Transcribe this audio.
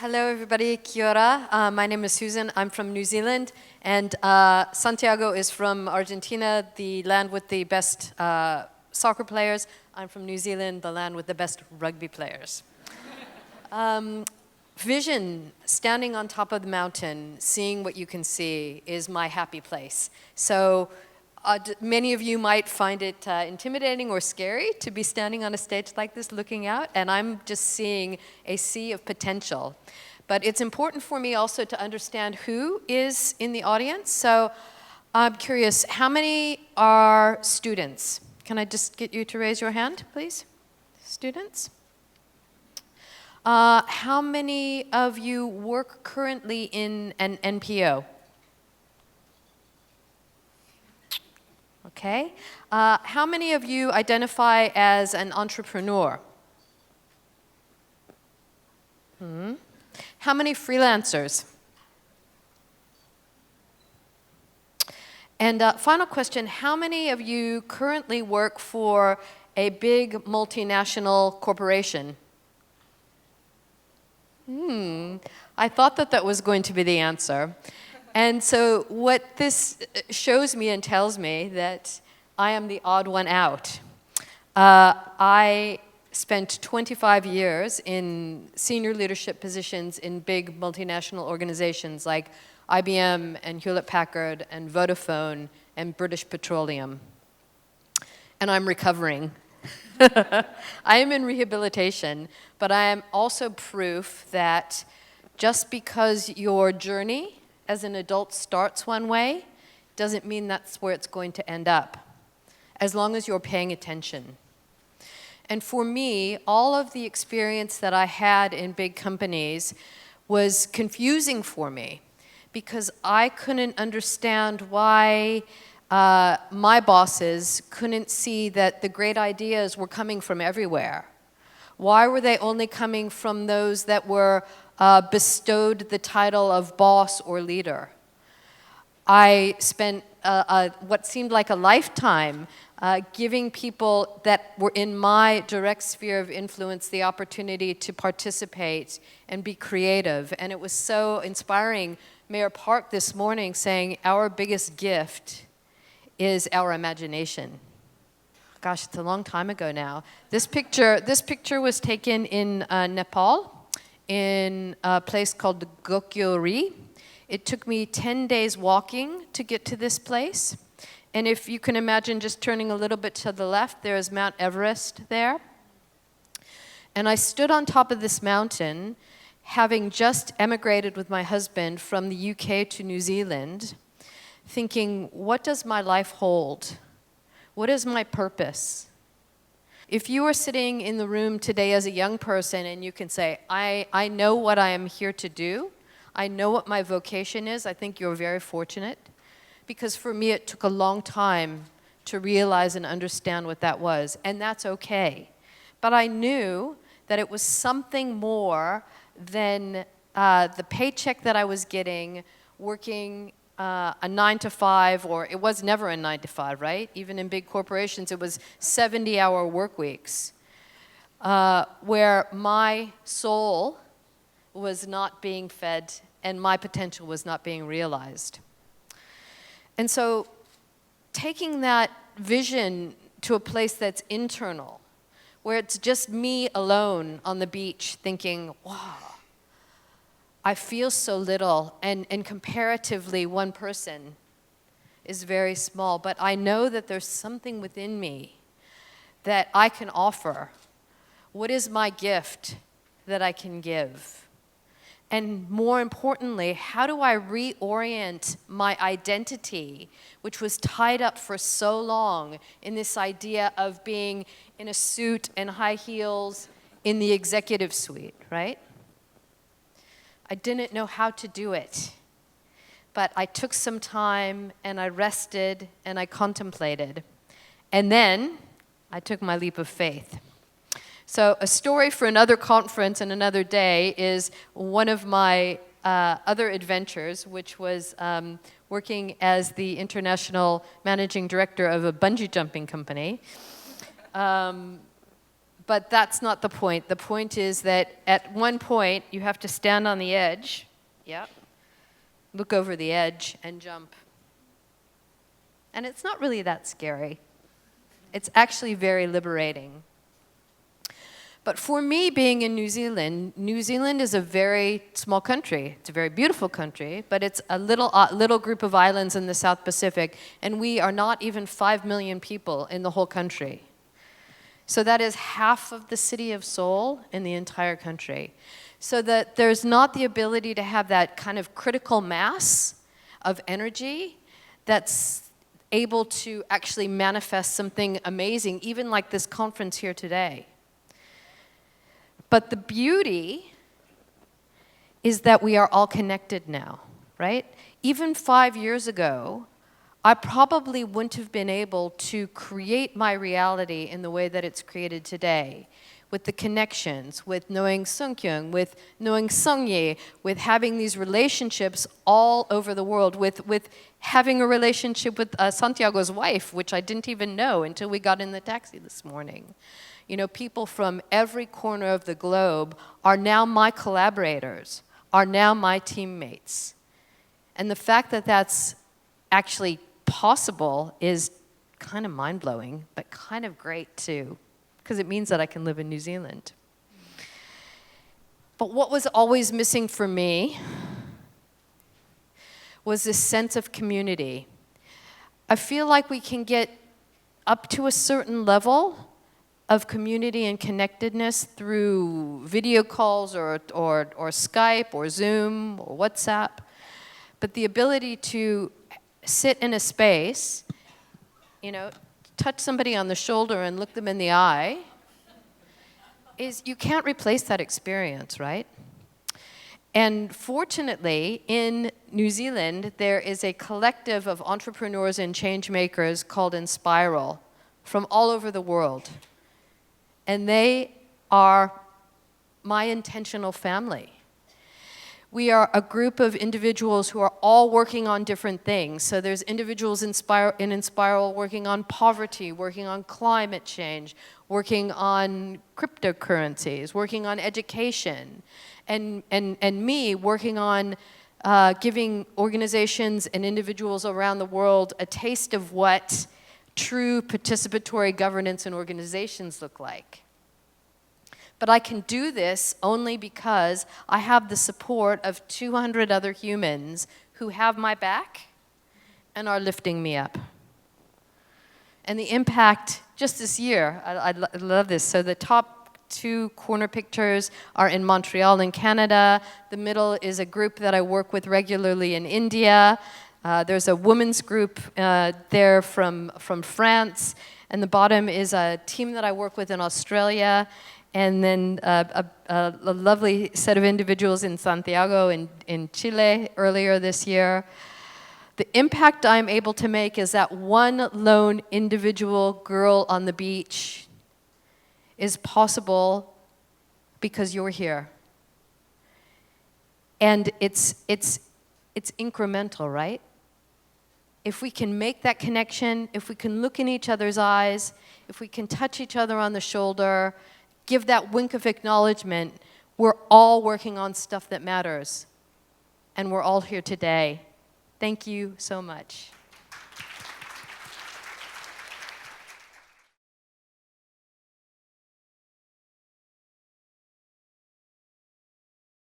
Hello, everybody. Kia ora. My name is Susan. I'm from New Zealand, and Santiago is from Argentina, the land with the best soccer players. I'm from New Zealand, the land with the best rugby players. Vision, standing on top of the mountain, seeing what you can see, is my happy place. So many of you might find it intimidating or scary to be standing on a stage like this looking out, and I'm just seeing a sea of potential. But it's important for me also to understand who is in the audience. So I'm curious, how many are students? Can I just get you to raise your hand, please? Students? How many of you work currently in an NPO? Okay. How many of you identify as an entrepreneur? How many freelancers? And final question, how many of you currently work for a big multinational corporation? I thought that was going to be the answer. And so what this shows me and tells me that I am the odd one out. I spent 25 years in senior leadership positions in big multinational organizations like IBM and Hewlett-Packard and Vodafone and British Petroleum. And I'm recovering. I am in rehabilitation, but I am also proof that just because your journey as an adult starts one way, doesn't mean that's where it's going to end up, as long as you're paying attention. And for me, all of the experience that I had in big companies was confusing for me, because I couldn't understand why my bosses couldn't see that the great ideas were coming from everywhere. Why were they only coming from those that were bestowed the title of boss or leader? I spent what seemed like a lifetime giving people that were in my direct sphere of influence the opportunity to participate and be creative. And it was so inspiring. Mayor Park this morning saying our biggest gift is our imagination. Gosh, it's a long time ago now. This picture was taken in Nepal, in a place called Gokyori. It took me 10 days walking to get to this place. And if you can imagine just turning a little bit to the left, there's Mount Everest there. And I stood on top of this mountain, having just emigrated with my husband from the UK to New Zealand, thinking, what does my life hold? What is my purpose? If you are sitting in the room today as a young person and you can say, I know what I am here to do, I know what my vocation is, I think you're very fortunate. Because for me, it took a long time to realize and understand what that was, and that's okay. But I knew that it was something more than the paycheck that I was getting working a 9-to-5, or it was never a 9-to-5, right? Even in big corporations, it was 70-hour work weeks, where my soul was not being fed and my potential was not being realized. And so taking that vision to a place that's internal, where it's just me alone on the beach thinking, wow, I feel so little, and comparatively one person is very small, but I know that there's something within me that I can offer. What is my gift that I can give? And more importantly, how do I reorient my identity, which was tied up for so long in this idea of being in a suit and high heels in the executive suite, right? I didn't know how to do it, but I took some time and I rested and I contemplated. And then I took my leap of faith. So a story for another conference and another day is one of my other adventures, which was working as the international managing director of a bungee jumping company. But that's not the point. The point is that at one point, you have to stand on the edge, look over the edge, and jump. And it's not really that scary. It's actually very liberating. But for me, being in New Zealand is a very small country. It's a very beautiful country, but it's a little group of islands in the South Pacific, and we are not even 5 million people in the whole country. So that is half of the city of Seoul in the entire country. So that there's not the ability to have that kind of critical mass of energy that's able to actually manifest something amazing, even like this conference here today. But the beauty is that we are all connected now, right? Even 5 years ago, I probably wouldn't have been able to create my reality in the way that it's created today, with the connections, with knowing Sungkyung, with knowing Sungye, with having these relationships all over the world, with having a relationship with Santiago's wife, which I didn't even know until we got in the taxi this morning. You know, people from every corner of the globe are now my collaborators, are now my teammates. And the fact that that's actually possible is kind of mind-blowing, but kind of great too, because it means that I can live in New Zealand. But what was always missing for me was this sense of community. I feel like we can get up to a certain level of community and connectedness through video calls or Skype or Zoom or WhatsApp, but the ability to sit in a space, you know, touch somebody on the shoulder and look them in the eye, you can't replace that experience, right? And fortunately, in New Zealand, there is a collective of entrepreneurs and change makers called Enspiral from all over the world. And they are my intentional family. We are a group of individuals who are all working on different things. So there's individuals in Enspiral working on poverty, working on climate change, working on cryptocurrencies, working on education, and me working on giving organizations and individuals around the world a taste of what true participatory governance and organizations look like. But I can do this only because I have the support of 200 other humans who have my back and are lifting me up. And the impact just this year, I love this. So the top 2 corner pictures are in Montreal in Canada. The middle is a group that I work with regularly in India. There's a women's group there from France. And the bottom is a team that I work with in Australia. And then a lovely set of individuals in Santiago in Chile earlier this year. The impact I'm able to make is that one lone individual girl on the beach is possible because you're here. And it's incremental, right? If we can make that connection, if we can look in each other's eyes, if we can touch each other on the shoulder, give that wink of acknowledgement, we're all working on stuff that matters. And we're all here today. Thank you so much.